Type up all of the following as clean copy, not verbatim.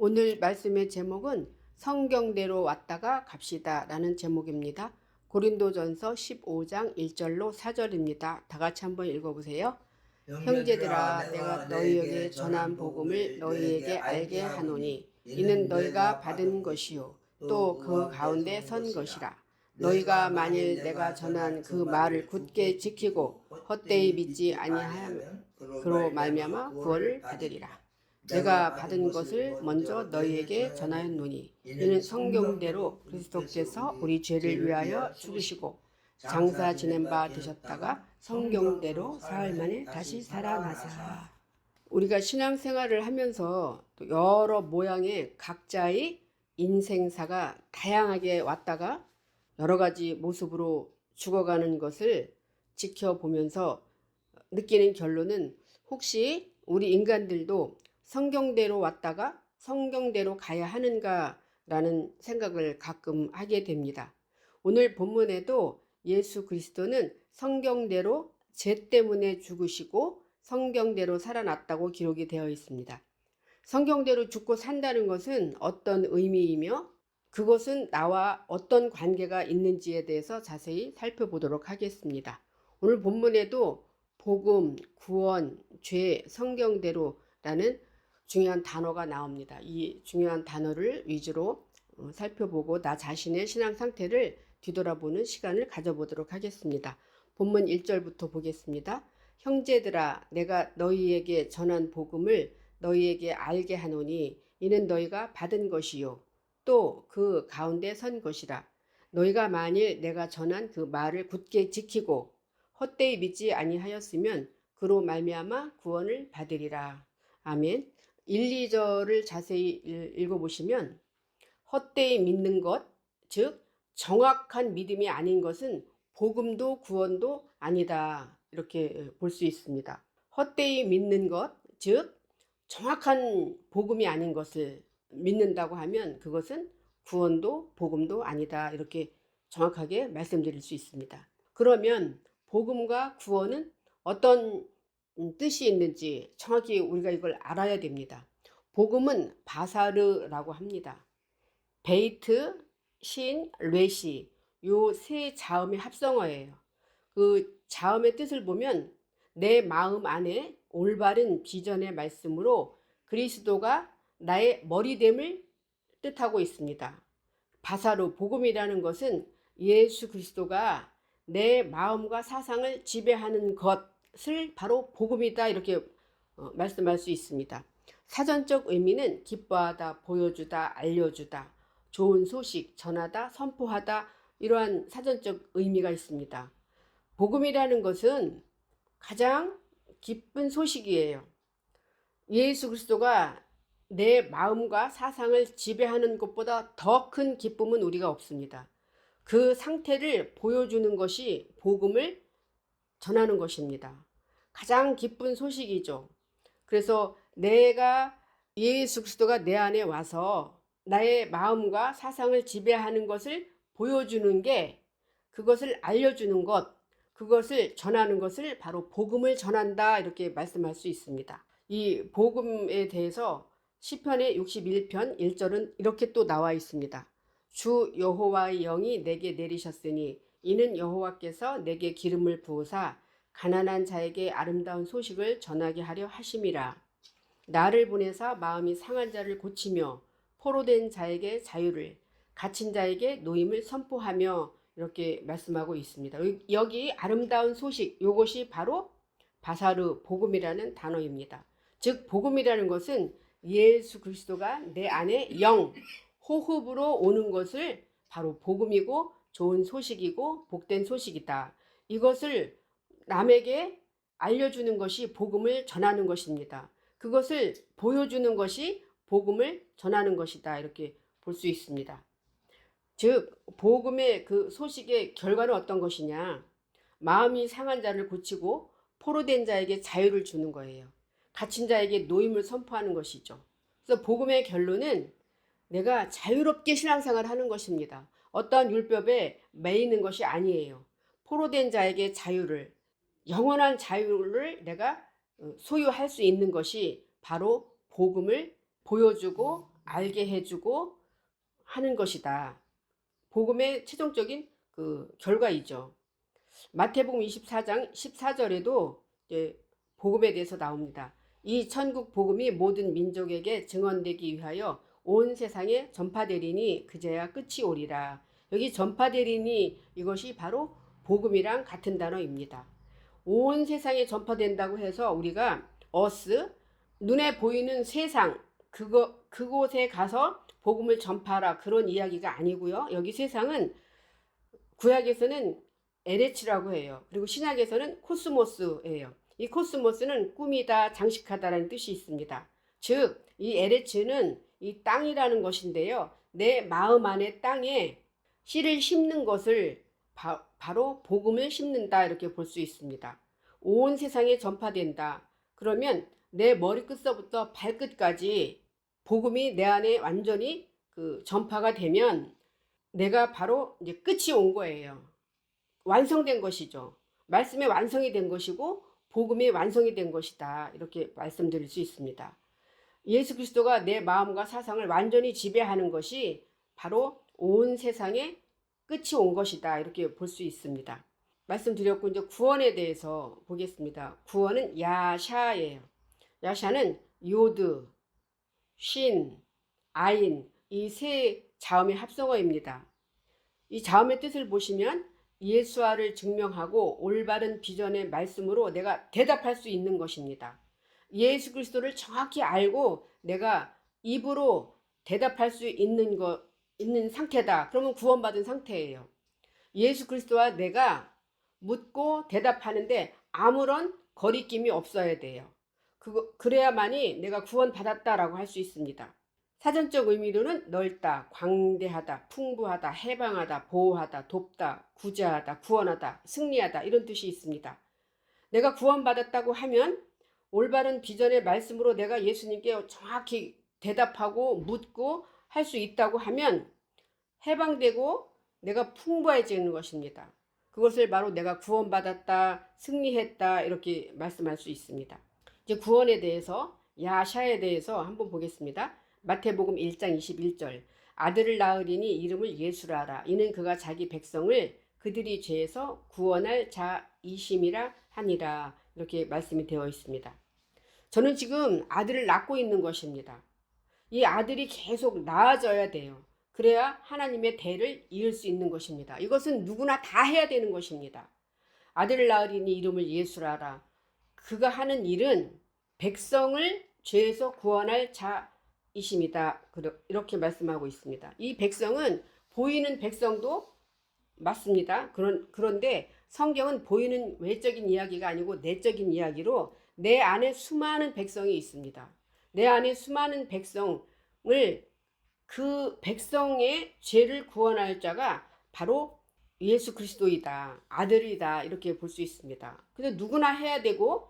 오늘 말씀의 제목은 성경대로 왔다가 갑시다 라는 제목입니다. 고린도전서 15장 1절로 4절입니다. 다 같이 한번 읽어보세요. 형제들아 내가 너희에게 전한 복음을 너희에게 알게 하노니 이는 너희가 받은 것이요 또 그 가운데 선 것이라. 너희가 만일 내가 전한 그 말을 굳게 지키고 헛되이 믿지 아니하면 그로 말미암아 구원을 받으리라. 내가 받은 것을 먼저 너희에게 전하였노니 이는 성경대로 그리스도께서 우리 죄를 위하여 죽으시고 장사 지낸 바 되셨다가 성경대로 사흘 만에 다시 살아나사. 우리가 신앙생활을 하면서 또 여러 모양의 각자의 인생사가 다양하게 왔다가 여러 가지 모습으로 죽어가는 것을 지켜보면서 느끼는 결론은 혹시 우리 인간들도 성경대로 왔다가 성경대로 가야 하는가라는 생각을 가끔 하게 됩니다. 오늘 본문에도 예수 그리스도는 성경대로 죄 때문에 죽으시고 성경대로 살아났다고 기록이 되어 있습니다. 성경대로 죽고 산다는 것은 어떤 의미이며 그것은 나와 어떤 관계가 있는지에 대해서 자세히 살펴보도록 하겠습니다. 오늘 본문에도 복음, 구원, 죄, 성경대로라는 중요한 단어가 나옵니다. 이 중요한 단어를 위주로 살펴보고 나 자신의 신앙 상태를 뒤돌아보는 시간을 가져보도록 하겠습니다. 본문 1절부터 보겠습니다. 형제들아 내가 너희에게 전한 복음을 너희에게 알게 하노니 이는 너희가 받은 것이요 또 그 가운데 선 것이라. 너희가 만일 내가 전한 그 말을 굳게 지키고 헛되이 믿지 아니하였으면 그로 말미암아 구원을 받으리라. 아멘. 1, 2절을 자세히 읽어보시면 헛되이 믿는 것, 즉 정확한 믿음이 아닌 것은 복음도 구원도 아니다. 이렇게 볼 수 있습니다. 헛되이 믿는 것, 즉 정확한 복음이 아닌 것을 믿는다고 하면 그것은 구원도 복음도 아니다. 이렇게 정확하게 말씀드릴 수 있습니다. 그러면 복음과 구원은 어떤 뜻이 있는지 정확히 우리가 이걸 알아야 됩니다. 복음은 바사르라고 합니다. 베이트, 신, 레시 요 세 자음의 합성어예요. 그 자음의 뜻을 보면 내 마음 안에 올바른 비전의 말씀으로 그리스도가 나의 머리됨을 뜻하고 있습니다. 바사로 복음이라는 것은 예수 그리스도가 내 마음과 사상을 지배하는 것을 바로 복음이다 이렇게 말씀할 수 있습니다. 사전적 의미는 기뻐하다, 보여주다, 알려주다, 좋은 소식, 전하다, 선포하다 이러한 사전적 의미가 있습니다. 복음이라는 것은 가장 기쁜 소식이에요. 예수 그리스도가 내 마음과 사상을 지배하는 것보다 더 큰 기쁨은 우리가 없습니다. 그 상태를 보여주는 것이 복음을 전하는 것입니다. 가장 기쁜 소식이죠. 그래서 내가 예수 그리스도가 내 안에 와서 나의 마음과 사상을 지배하는 것을 보여주는 게 그것을 알려주는 것, 그것을 전하는 것을 바로 복음을 전한다 이렇게 말씀할 수 있습니다. 이 복음에 대해서 시편의 61편 1절은 이렇게 또 나와 있습니다. 주 여호와의 영이 내게 내리셨으니 이는 여호와께서 내게 기름을 부으사 가난한 자에게 아름다운 소식을 전하게 하려 하심이라. 나를 보내사 마음이 상한 자를 고치며 포로된 자에게 자유를, 갇힌 자에게 노임을 선포하며 이렇게 말씀하고 있습니다. 여기 아름다운 소식, 이것이 바로 바사르 복음이라는 단어입니다. 즉 복음이라는 것은 예수 그리스도가 내 안에 영, 호흡으로 오는 것을 바로 복음이고 좋은 소식이고 복된 소식이다. 이것을 남에게 알려주는 것이 복음을 전하는 것입니다. 그것을 보여주는 것이 복음을 전하는 것이다. 이렇게 볼 수 있습니다. 즉 복음의 그 소식의 결과는 어떤 것이냐? 마음이 상한 자를 고치고 포로된 자에게 자유를 주는 거예요. 갇힌 자에게 노임을 선포하는 것이죠. 그래서 복음의 결론은 내가 자유롭게 신앙생활을 하는 것입니다. 어떠한 율법에 매이는 것이 아니에요. 포로된 자에게 자유를, 영원한 자유를 내가 소유할 수 있는 것이 바로 복음을 보여주고 알게 해주고 하는 것이다. 복음의 최종적인 그 결과이죠. 마태복음 24장 14절에도 이제 복음에 대해서 나옵니다. 이 천국 복음이 모든 민족에게 증언되기 위하여 온 세상에 전파되리니 그제야 끝이 오리라. 여기 전파되리니 이것이 바로 복음이랑 같은 단어입니다. 온 세상에 전파된다고 해서 우리가 눈에 보이는 세상 그곳에 가서 복음을 전파하라 그런 이야기가 아니고요. 여기 세상은 구약에서는 에레츠라고 해요. 그리고 신약에서는 코스모스예요. 이 코스모스는 꾸미다, 장식하다라는 뜻이 있습니다. 즉, 이 에레츠는 이 땅이라는 것인데요. 내 마음 안에 땅에 씨를 심는 것을 바로 복음을 심는다 이렇게 볼 수 있습니다. 온 세상에 전파된다. 그러면 내 머리끝서부터 발끝까지 복음이 내 안에 완전히 그 전파가 되면 내가 바로 이제 끝이 온 거예요. 완성된 것이죠. 말씀의 완성이 된 것이고 복음이 완성이 된 것이다. 이렇게 말씀드릴 수 있습니다. 예수 그리스도가 내 마음과 사상을 완전히 지배하는 것이 바로 온 세상에 끝이 온 것이다. 이렇게 볼 수 있습니다. 말씀드렸고 이제 구원에 대해서 보겠습니다. 구원은 야샤예요. 야샤는 요드, 신, 아인 이 세 자음의 합성어입니다. 이 자음의 뜻을 보시면 예수화를 증명하고 올바른 비전의 말씀으로 내가 대답할 수 있는 것입니다. 예수 그리스도를 정확히 알고 내가 입으로 대답할 수 있는 상태다. 그러면 구원받은 상태예요. 예수 그리스도와 내가 묻고 대답하는데 아무런 거리낌이 없어야 돼요. 그래야만이 내가 구원받았다라고 할 수 있습니다. 사전적 의미로는 넓다, 광대하다, 풍부하다, 해방하다, 보호하다, 돕다, 구제하다, 구원하다, 승리하다 이런 뜻이 있습니다. 내가 구원받았다고 하면 올바른 비전의 말씀으로 내가 예수님께 정확히 대답하고 묻고 할 수 있다고 하면 해방되고 내가 풍부해지는 것입니다. 그것을 바로 내가 구원받았다, 승리했다 이렇게 말씀할 수 있습니다. 이제 구원에 대해서 야샤에 대해서 한번 보겠습니다. 마태복음 1장 21절 아들을 낳으리니 이름을 예수라 하라. 이는 그가 자기 백성을 그들이 죄에서 구원할 자이심이라 하니라. 이렇게 말씀이 되어 있습니다. 저는 지금 아들을 낳고 있는 것입니다. 이 아들이 계속 낳아져야 돼요. 그래야 하나님의 대를 이을 수 있는 것입니다. 이것은 누구나 다 해야 되는 것입니다. 아들을 낳으리니 이름을 예수라 하라. 그가 하는 일은 백성을 죄에서 구원할 자이심이다. 이렇게 말씀하고 있습니다. 이 백성은 보이는 백성도 맞습니다. 그런데 성경은 보이는 외적인 이야기가 아니고 내적인 이야기로 내 안에 수많은 백성이 있습니다. 내 안에 수많은 백성을 그 백성의 죄를 구원할 자가 바로 예수 그리스도이다. 아들이다. 이렇게 볼 수 있습니다. 그래서 누구나 해야 되고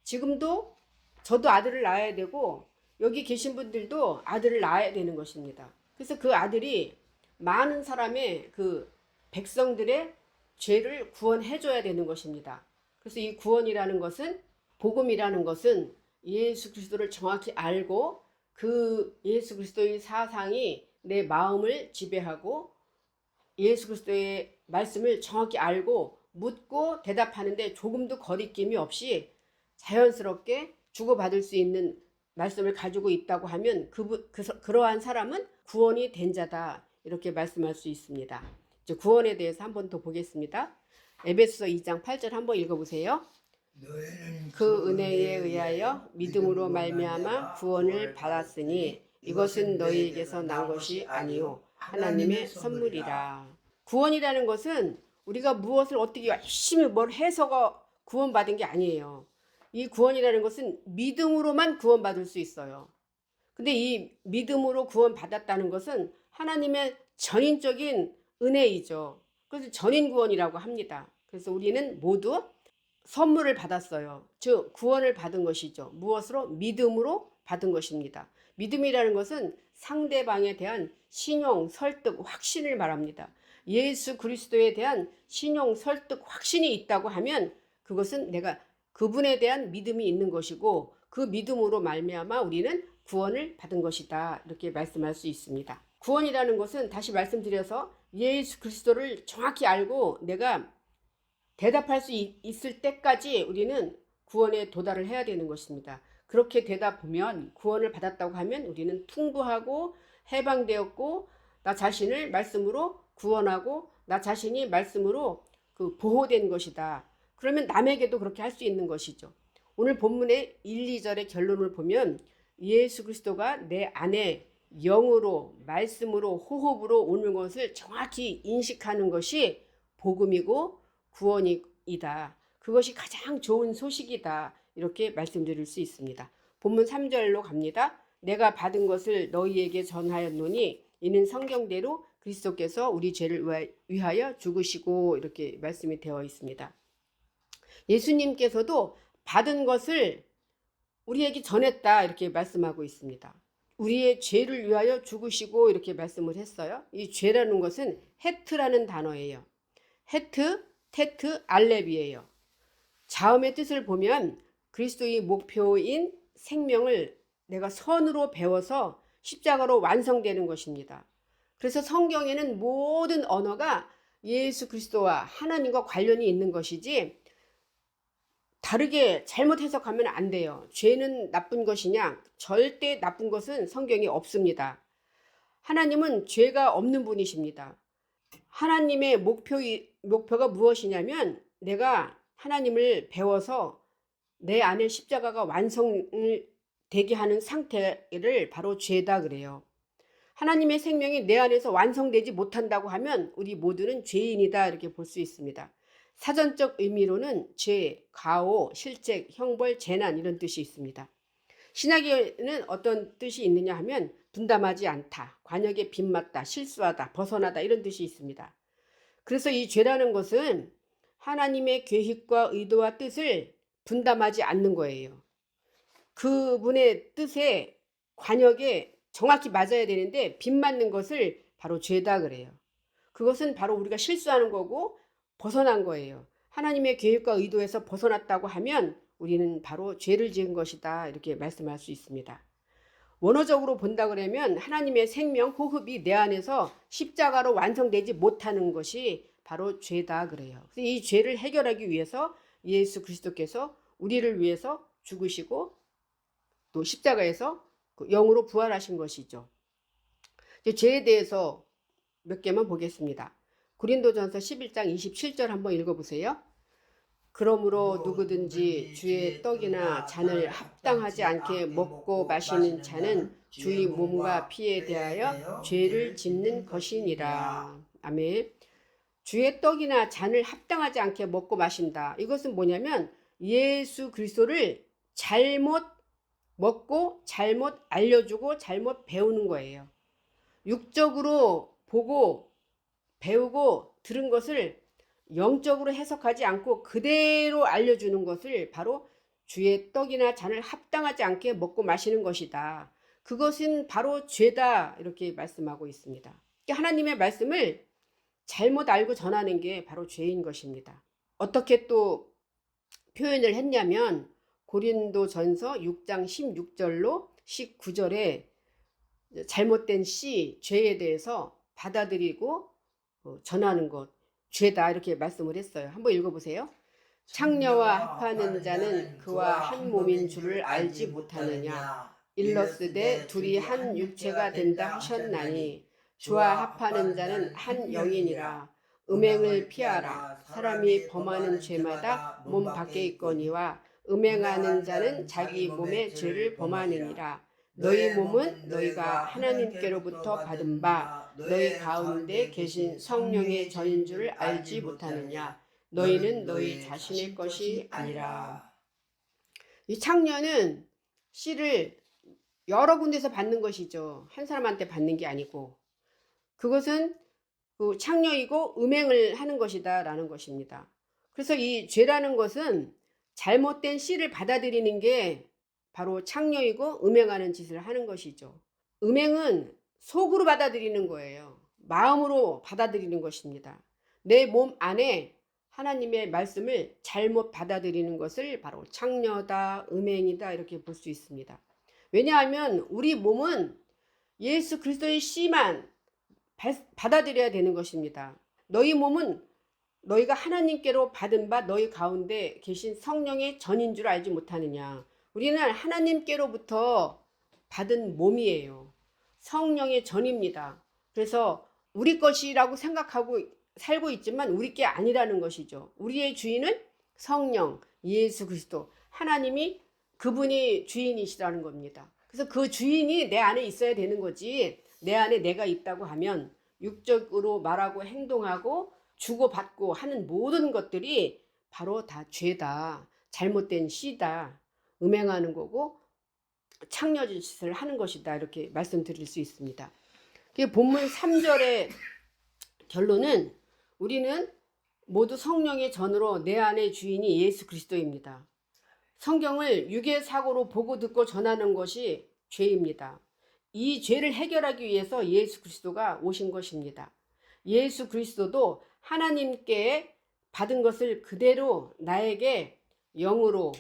지금도 저도 아들을 낳아야 되고 여기 계신 분들도 아들을 낳아야 되는 것입니다. 그래서 그 아들이 많은 사람의 그 백성들의 죄를 구원해 줘야 되는 것입니다. 그래서 이 구원이라는 것은 복음이라는 것은 예수 그리스도를 정확히 알고 그 예수 그리스도의 사상이 내 마음을 지배하고 예수 그리스도의 말씀을 정확히 알고 묻고 대답하는데 조금도 거리낌이 없이 자연스럽게 주고받을 수 있는 말씀을 가지고 있다고 하면 그러한 사람은 구원이 된 자다. 이렇게 말씀할 수 있습니다. 이제 구원에 대해서 한 번 더 보겠습니다. 에베소서 2장 8절 한번 읽어보세요. 그 은혜에 의하여 믿음으로 말미암아 구원을 받았으니 이것은 너희에게서 난 것이 아니요 하나님의 선물이라. 구원이라는 것은 우리가 무엇을 어떻게 열심히 뭘 해서가 구원받은 게 아니에요. 이 구원이라는 것은 믿음으로만 구원받을 수 있어요. 근데 이 믿음으로 구원받았다는 것은 하나님의 전인적인 은혜이죠. 그래서 전인 구원이라고 합니다. 그래서 우리는 모두 선물을 받았어요. 즉 구원을 받은 것이죠. 무엇으로? 믿음으로 받은 것입니다. 믿음이라는 것은 상대방에 대한 신용, 설득, 확신을 말합니다. 예수 그리스도에 대한 신용, 설득, 확신이 있다고 하면 그것은 내가 그분에 대한 믿음이 있는 것이고 그 믿음으로 말미암아 우리는 구원을 받은 것이다. 이렇게 말씀할 수 있습니다. 구원이라는 것은 다시 말씀드려서 예수 그리스도를 정확히 알고 내가 대답할 수 있을 때까지 우리는 구원에 도달을 해야 되는 것입니다. 그렇게 되다 보면 구원을 받았다고 하면 우리는 풍부하고 해방되었고 나 자신을 말씀으로 구원하고 나 자신이 말씀으로 보호된 것이다. 그러면 남에게도 그렇게 할 수 있는 것이죠. 오늘 본문의 1, 2절의 결론을 보면 예수 그리스도가 내 안에 영으로 말씀으로 호흡으로 오는 것을 정확히 인식하는 것이 복음이고 구원이다. 그것이 가장 좋은 소식이다. 이렇게 말씀드릴 수 있습니다. 본문 3절로 갑니다. 내가 받은 것을 너희에게 전하였노니 이는 성경대로 그리스도께서 우리 죄를 위하여 죽으시고 이렇게 말씀이 되어 있습니다. 예수님께서도 받은 것을 우리에게 전했다 이렇게 말씀하고 있습니다. 우리의 죄를 위하여 죽으시고 이렇게 말씀을 했어요. 이 죄라는 것은 헤트라는 단어예요. 헤트, 테트, 알렙이에요. 자음의 뜻을 보면 그리스도의 목표인 생명을 내가 선으로 배워서 십자가로 완성되는 것입니다. 그래서 성경에는 모든 언어가 예수 그리스도와 하나님과 관련이 있는 것이지 다르게 잘못 해석하면 안 돼요. 죄는 나쁜 것이냐? 절대 나쁜 것은 성경에 없습니다. 하나님은 죄가 없는 분이십니다. 하나님의 목표가 무엇이냐면 내가 하나님을 배워서 내 안에 십자가가 완성되게 하는 상태를 바로 죄다 그래요. 하나님의 생명이 내 안에서 완성되지 못한다고 하면 우리 모두는 죄인이다 이렇게 볼 수 있습니다. 사전적 의미로는 죄, 가호, 실책, 형벌, 재난 이런 뜻이 있습니다. 신약에는 어떤 뜻이 있느냐 하면 분담하지 않다, 관역에 빗맞다, 실수하다, 벗어나다 이런 뜻이 있습니다. 그래서 이 죄라는 것은 하나님의 계획과 의도와 뜻을 분담하지 않는 거예요. 그분의 뜻에 관역에 정확히 맞아야 되는데 빗맞는 것을 바로 죄다 그래요. 그것은 바로 우리가 실수하는 거고 벗어난 거예요. 하나님의 계획과 의도에서 벗어났다고 하면 우리는 바로 죄를 지은 것이다 이렇게 말씀할 수 있습니다. 원어적으로 본다 그러면 하나님의 생명, 호흡이 내 안에서 십자가로 완성되지 못하는 것이 바로 죄다 그래요. 이 죄를 해결하기 위해서 예수 그리스도께서 우리를 위해서 죽으시고 또 십자가에서 영으로 부활하신 것이죠. 죄에 대해서 몇 개만 보겠습니다. 고린도전서 11장 27절 한번 읽어보세요. 그러므로 누구든지 주의 떡이나 잔을 합당하지 않게 먹고 마시는 자는 주의 몸과 피에 대하여 죄를 짓는 것이니라. 아멘. 주의 떡이나 잔을 합당하지 않게 먹고 마신다. 이것은 뭐냐면 예수 그리스도를 잘못 먹고 잘못 알려주고 잘못 배우는 거예요. 육적으로 보고 배우고 들은 것을 영적으로 해석하지 않고 그대로 알려주는 것을 바로 주의 떡이나 잔을 합당하지 않게 먹고 마시는 것이다. 그것은 바로 죄다 이렇게 말씀하고 있습니다. 하나님의 말씀을 잘못 알고 전하는 게 바로 죄인 것입니다. 어떻게 또 표현을 했냐면 고린도전서 6장 16절로 19절에 잘못된 씨, 죄에 대해서 받아들이고 전하는 것, 죄다 이렇게 말씀을 했어요. 한번 읽어보세요. 창녀와 합하는 자는 그와 한 몸인 줄을 알지 못하느냐. 일러스되 둘이 한 육체가 된다 하셨나니 주와 합하는 자는 한 영이니라. 음행을 피하라. 사람이 범하는 죄마다 몸 밖에 있거니와 음행하는 자는 자기 몸의 죄를 범하느니라. 너희 몸은 너희가 하나님께로부터 받은 바 너희 가운데 계신 성령의 전인 줄 알지 못하느냐. 너희는 너희 자신의 것이 아니라. 이 창녀는 씨를 여러 군데서 받는 것이죠. 한 사람한테 받는 게 아니고 그것은 창녀이고 음행을 하는 것이다 라는 것입니다. 그래서 이 죄라는 것은 잘못된 씨를 받아들이는 게 바로 창녀이고 음행하는 짓을 하는 것이죠. 음행은 속으로 받아들이는 거예요. 마음으로 받아들이는 것입니다. 내 몸 안에 하나님의 말씀을 잘못 받아들이는 것을 바로 창녀다, 음행이다 이렇게 볼 수 있습니다. 왜냐하면 우리 몸은 예수 그리스도의 씨만 받아들여야 되는 것입니다. 너희 몸은 너희가 하나님께로 받은 바 너희 가운데 계신 성령의 전인 줄 알지 못하느냐. 우리는 하나님께로부터 받은 몸이에요. 성령의 전입니다. 그래서 우리 것이라고 생각하고 살고 있지만 우리 게 아니라는 것이죠. 우리의 주인은 성령, 예수 그리스도, 하나님이 그분이 주인이시라는 겁니다. 그래서 그 주인이 내 안에 있어야 되는 거지, 내 안에 내가 있다고 하면 육적으로 말하고 행동하고 주고받고 하는 모든 것들이 바로 다 죄다, 잘못된 씨다, 음행하는 거고 창녀짓을 하는 것이다, 이렇게 말씀드릴 수 있습니다. 본문 3절의 결론은 우리는 모두 성령의 전으로 내 안의 주인이 예수 그리스도입니다. 성경을 육의 사고로 보고 듣고 전하는 것이 죄입니다. 이 죄를 해결하기 위해서 예수 그리스도가 오신 것입니다. 예수 그리스도도 하나님께 받은 것을 그대로 나에게 영으로,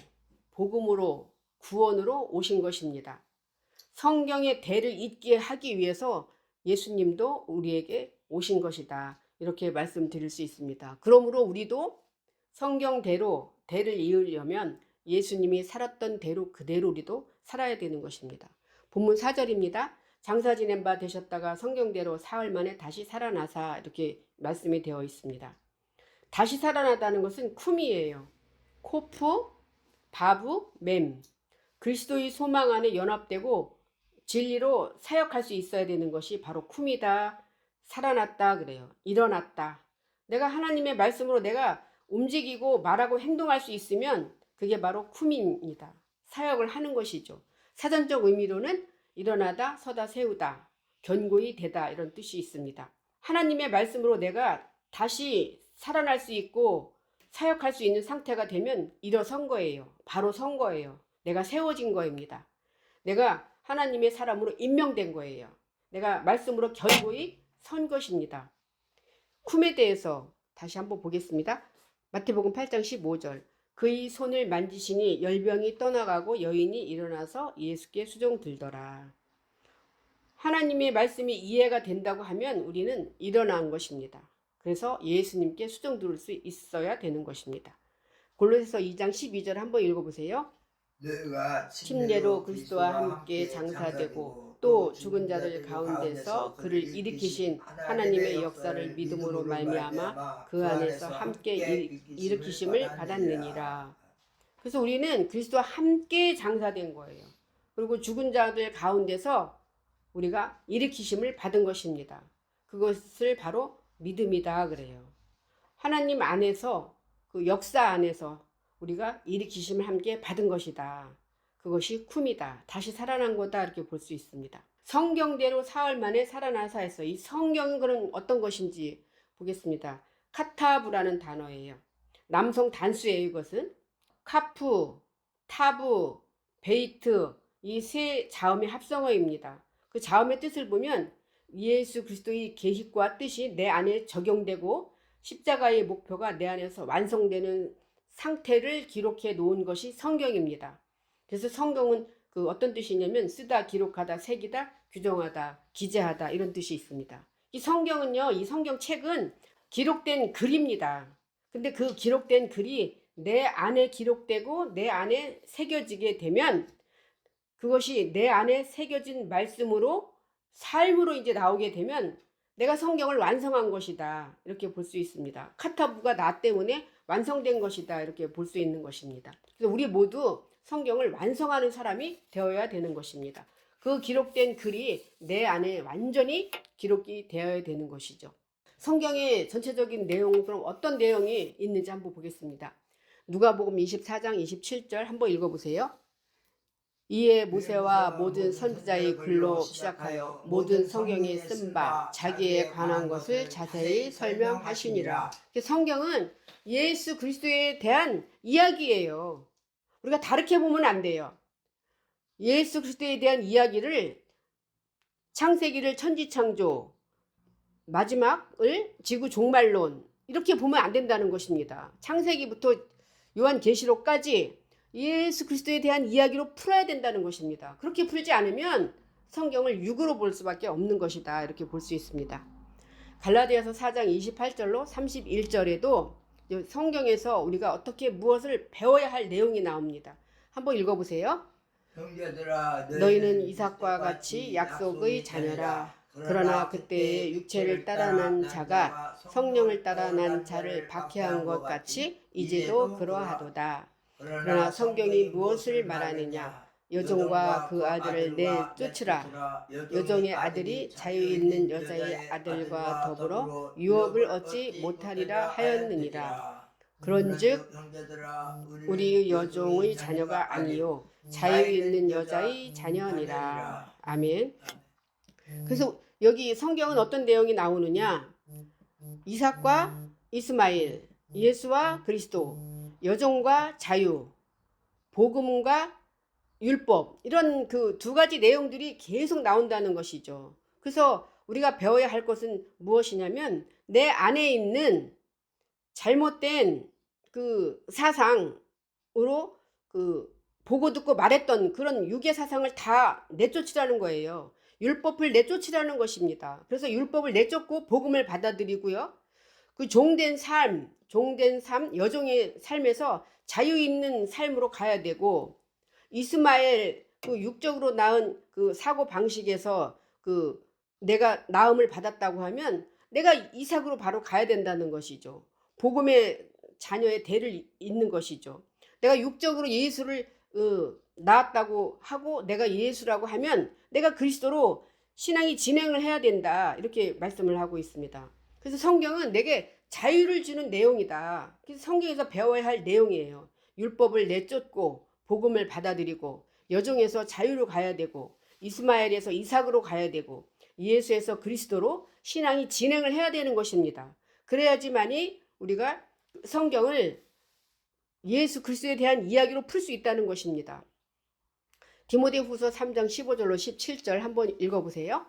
복음으로, 구원으로 오신 것입니다. 성경의 대를 잇게 하기 위해서 예수님도 우리에게 오신 것이다, 이렇게 말씀드릴 수 있습니다. 그러므로 우리도 성경대로 대를 이으려면 예수님이 살았던 대로 그대로 우리도 살아야 되는 것입니다. 본문 4절입니다. 장사 지낸 바 되셨다가 성경대로 사흘 만에 다시 살아나사, 이렇게 말씀이 되어 있습니다. 다시 살아나다는 것은 쿰이에요. 코프, 바브, 맴. 그리스도의 소망 안에 연합되고 진리로 사역할 수 있어야 되는 것이 바로 쿰이다. 살아났다 그래요. 일어났다. 내가 하나님의 말씀으로 내가 움직이고 말하고 행동할 수 있으면 그게 바로 쿰입니다. 사역을 하는 것이죠. 사전적 의미로는 일어나다, 서다, 세우다, 견고히 되다, 이런 뜻이 있습니다. 하나님의 말씀으로 내가 다시 살아날 수 있고 사역할 수 있는 상태가 되면 일어선 거예요. 바로 선 거예요. 내가 세워진 거입니다. 내가 하나님의 사람으로 임명된 거예요. 내가 말씀으로 견고히 선 것입니다. 쿰에 대해서 다시 한번 보겠습니다. 마태복음 8장 15절. 그의 손을 만지시니 열병이 떠나가고 여인이 일어나서 예수께 수종 들더라. 하나님의 말씀이 이해가 된다고 하면 우리는 일어난 것입니다. 그래서 예수님께 수종 들을 수 있어야 되는 것입니다. 골로새서 2장 12절 한번 읽어보세요. 너희가 침례로 그리스도와 함께 장사되고 또 죽은 자들 가운데서 그를 일으키신 하나님의 역사를 믿음으로 말미암아 그 안에서 함께 일으키심을 받았느니라. 그래서 우리는 그리스도와 함께 장사된 거예요. 그리고 죽은 자들 가운데서 우리가 일으키심을 받은 것입니다. 그것을 바로 믿음이다 그래요. 하나님 안에서, 그 역사 안에서 우리가 일으키심을 함께 받은 것이다. 그것이 쿰이다. 다시 살아난 거다, 이렇게 볼 수 있습니다. 성경대로 사흘 만에 살아나사 해서 이 성경은 그럼 어떤 것인지 보겠습니다. 카타브라는 단어예요. 남성 단수예요. 이것은 카프, 타브, 베이트, 이 세 자음의 합성어입니다. 그 자음의 뜻을 보면 예수 그리스도의 계획과 뜻이 내 안에 적용되고 십자가의 목표가 내 안에서 완성되는 상태를 기록해 놓은 것이 성경입니다. 그래서 성경은 그 어떤 뜻이냐면 쓰다, 기록하다, 새기다, 규정하다, 기재하다, 이런 뜻이 있습니다. 이 성경은요, 이 성경책은 기록된 글입니다. 근데 그 기록된 글이 내 안에 기록되고 내 안에 새겨지게 되면 그것이 내 안에 새겨진 말씀으로 삶으로 이제 나오게 되면 내가 성경을 완성한 것이다, 이렇게 볼 수 있습니다. 카타부가 나 때문에 완성된 것이다, 이렇게 볼 수 있는 것입니다. 그래서 우리 모두 성경을 완성하는 사람이 되어야 되는 것입니다. 그 기록된 글이 내 안에 완전히 기록이 되어야 되는 것이죠. 성경의 전체적인 내용은 그럼 어떤 내용이 있는지 한번 보겠습니다. 누가복음 24장 27절 한번 읽어보세요. 이에 모세와 모든 선지자의 글로 시작하여 모든 성경에 쓴 바 자기에 관한 것을 자세히 설명하시니라. 성경은 예수 그리스도에 대한 이야기예요. 우리가 다르게 보면 안 돼요. 예수 그리스도에 대한 이야기를 창세기를 천지창조, 마지막을 지구 종말론, 이렇게 보면 안 된다는 것입니다. 창세기부터 요한계시록까지 예수 그리스도에 대한 이야기로 풀어야 된다는 것입니다. 그렇게 풀지 않으면 성경을 육으로 볼 수밖에 없는 것이다. 이렇게 볼 수 있습니다. 갈라디아서 4장 28절로 31절에도 성경에서 우리가 어떻게 무엇을 배워야 할 내용이 나옵니다. 한번 읽어보세요. 형제들아 너희는 이삭과 같이 약속의 자녀라. 그러나 그때의 육체를 따라 난 자가 성령을 따라 난 자를 박해한 것 같이 이제도 그러하도다. 그러나 성경이 무엇을 말하느냐? 여종과 그 아들을 내쫓으라. 여종의 아들이 자유 있는 여자의 아들과 더불어 유업을 얻지 못하리라 하였느니라. 그런즉 우리 여종의 자녀가 아니요 자유 있는 여자의 자녀니라. 아멘. 그래서 여기 성경은 어떤 내용이 나오느냐? 이삭과 이스마엘, 예수와 그리스도, 여종과 자유, 복음과 율법, 이런 그 두 가지 내용들이 계속 나온다는 것이죠. 그래서 우리가 배워야 할 것은 무엇이냐면 내 안에 있는 잘못된 그 사상으로 그 보고 듣고 말했던 그런 유괴 사상을 다 내쫓으라는 거예요. 율법을 내쫓으라는 것입니다. 그래서 율법을 내쫓고 복음을 받아들이고요. 그 종된 삶, 여종의 삶에서 자유 있는 삶으로 가야 되고, 이스마엘 그 육적으로 낳은 그 사고 방식에서 그 내가 낳음을 받았다고 하면 내가 이삭으로 바로 가야 된다는 것이죠. 복음의 자녀의 대를 잇는 것이죠. 내가 육적으로 예수를 낳았다고 하고 내가 예수라고 하면 내가 그리스도로 신앙이 진행을 해야 된다. 이렇게 말씀을 하고 있습니다. 그래서 성경은 내게 자유를 주는 내용이다. 그래서 성경에서 배워야 할 내용이에요. 율법을 내쫓고 복음을 받아들이고 여종에서 자유로 가야 되고 이스마엘에서 이삭으로 가야 되고 예수에서 그리스도로 신앙이 진행을 해야 되는 것입니다. 그래야지만이 우리가 성경을 예수 그리스도에 대한 이야기로 풀 수 있다는 것입니다. 디모데후서 3장 15절로 17절 한번 읽어보세요.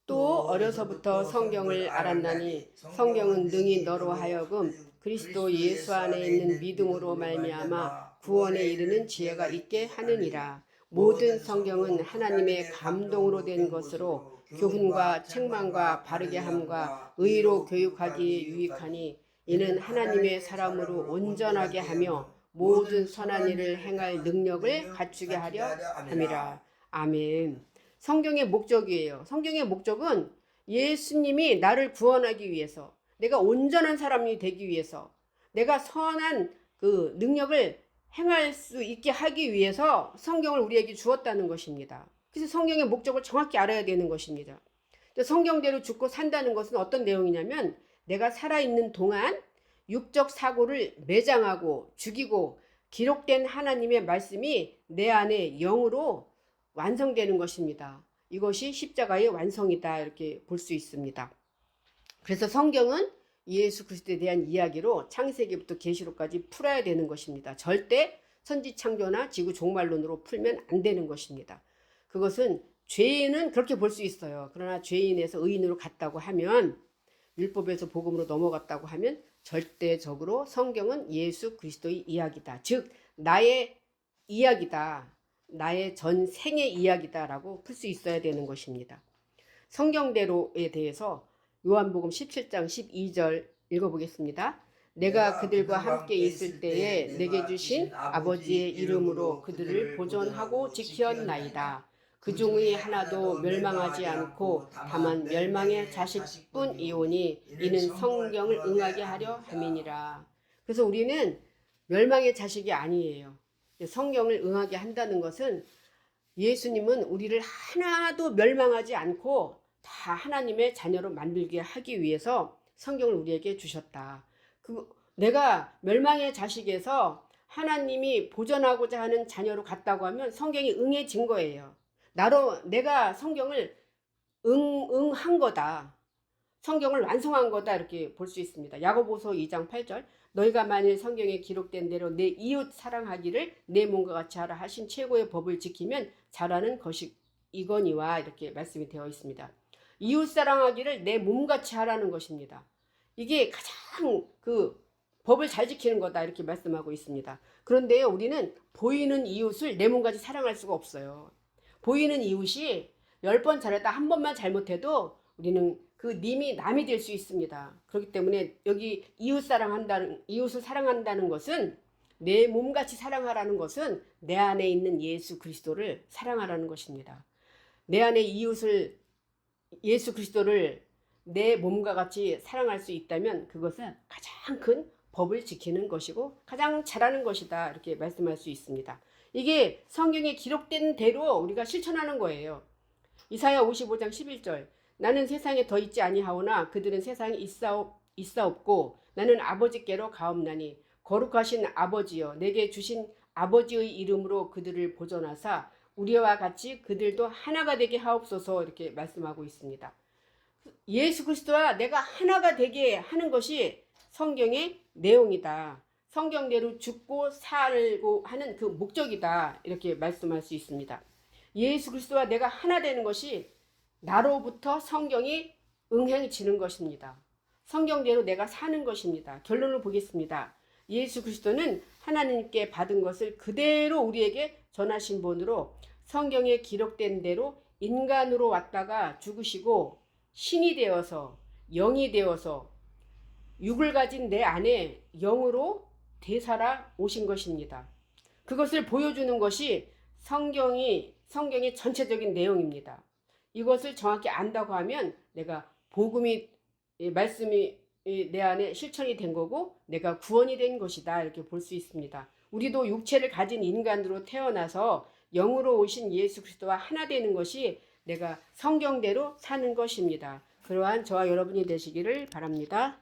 또 어려서부터 성경을 알았나니 성경은 능히 너로 하여금 그리스도 예수 안에 있는 믿음으로 말미암아 구원에 이르는 지혜가 있게 하느니라. 모든 성경은 하나님의 감동으로 된 것으로 교훈과 책망과 바르게 함과 의로 교육하기에 유익하니 이는 하나님의 사람으로 온전하게 하며 모든 선한 일을 행할 능력을 갖추게 하려 함이라. 아멘. 성경의 목적이에요. 성경의 목적은 예수님이 나를 구원하기 위해서, 내가 온전한 사람이 되기 위해서, 내가 선한 그 능력을 행할 수 있게 하기 위해서 성경을 우리에게 주었다는 것입니다. 그래서 성경의 목적을 정확히 알아야 되는 것입니다. 성경대로 죽고 산다는 것은 어떤 내용이냐면 내가 살아있는 동안 육적 사고를 매장하고 죽이고 기록된 하나님의 말씀이 내 안에 영으로 완성되는 것입니다. 이것이 십자가의 완성이다 이렇게 볼 수 있습니다. 그래서 성경은 예수 그리스도에 대한 이야기로 창세기부터 계시록까지 풀어야 되는 것입니다. 절대 천지창조나 지구 종말론으로 풀면 안 되는 것입니다. 그것은 죄인은 그렇게 볼 수 있어요. 그러나 죄인에서 의인으로 갔다고 하면, 율법에서 복음으로 넘어갔다고 하면 절대적으로 성경은 예수 그리스도의 이야기다. 즉 나의 이야기다. 나의 전생의 이야기다라고 풀 수 있어야 되는 것입니다. 성경대로에 대해서 요한복음 17장 12절 읽어보겠습니다. 내가 그들과 함께 있을 때에 내게 주신 아버지의 이름으로 그들을 보존하고 지켰나이다. 그 중의 하나도 멸망하지 않고 다만 멸망의 자식뿐이오니 이는 성경을 응하게 하려 함이니라. 그래서 우리는 멸망의 자식이 아니에요. 성경을 응하게 한다는 것은 예수님은 우리를 하나도 멸망하지 않고 다 하나님의 자녀로 만들게 하기 위해서 성경을 우리에게 주셨다. 내가 멸망의 자식에서 하나님이 보존하고자 하는 자녀로 갔다고 하면 성경이 응해진 거예요. 내가 성경을 응한 거다. 성경을 완성한 거다 이렇게 볼 수 있습니다. 야고보서 2장 8절 너희가 만일 성경에 기록된 대로 내 이웃 사랑하기를 내 몸과 같이 하라 하신 최고의 법을 지키면 잘하는 것이 이거니와 이렇게 말씀이 되어 있습니다. 이웃 사랑하기를 내 몸같이 하라는 것입니다. 이게 가장 그 법을 잘 지키는 거다 이렇게 말씀하고 있습니다. 그런데요, 우리는 보이는 이웃을 내 몸같이 사랑할 수가 없어요. 보이는 이웃이 10번 잘했다 한 번만 잘못해도 우리는 그 님이 남이 될 수 있습니다. 그렇기 때문에 여기 이웃을 사랑한다는 것은, 내 몸같이 사랑하라는 것은 내 안에 있는 예수 그리스도를 사랑하라는 것입니다. 내 안에 예수 그리스도를 내 몸과 같이 사랑할 수 있다면 그것은 가장 큰 법을 지키는 것이고 가장 잘하는 것이다 이렇게 말씀할 수 있습니다. 이게 성경에 기록된 대로 우리가 실천하는 거예요. 이사야 55장 11절, 나는 세상에 더 있지 아니하오나 그들은 세상에 있사옵고 나는 아버지께로 가옵나니 거룩하신 아버지여, 내게 주신 아버지의 이름으로 그들을 보존하사 우리와 같이 그들도 하나가 되게 하옵소서 이렇게 말씀하고 있습니다. 예수 그리스도와 내가 하나가 되게 하는 것이 성경의 내용이다. 성경대로 죽고 살고 하는 그 목적이다 이렇게 말씀할 수 있습니다. 예수 그리스도와 내가 하나 되는 것이 나로부터 성경이 응행지는 것입니다. 성경대로 내가 사는 것입니다. 결론을 보겠습니다. 예수 그리스도는 하나님께 받은 것을 그대로 우리에게 전하신 분으로 성경에 기록된 대로 인간으로 왔다가 죽으시고 신이 되어서 영이 되어서 육을 가진 내 안에 영으로 되살아 오신 것입니다. 그것을 보여주는 것이 성경의 전체적인 내용입니다. 이것을 정확히 안다고 하면 내가 말씀이 내 안에 실천이 된 거고 내가 구원이 된 것이다 이렇게 볼 수 있습니다. 우리도 육체를 가진 인간으로 태어나서 영으로 오신 예수 그리스도와 하나 되는 것이 내가 성경대로 사는 것입니다. 그러한 저와 여러분이 되시기를 바랍니다.